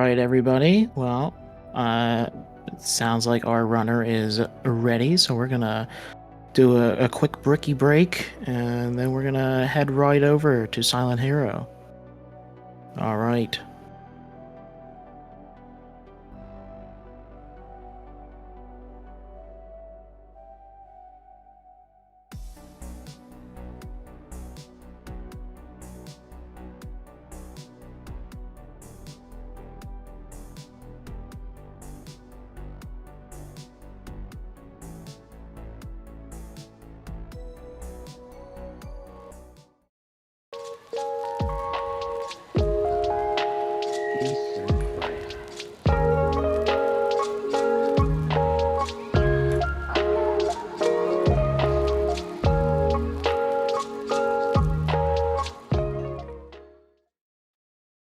right, everybody. Well, it sounds like our runner is ready, so we're gonna do a quick bricky break, and then we're gonna head right over to Silent Hero. All right.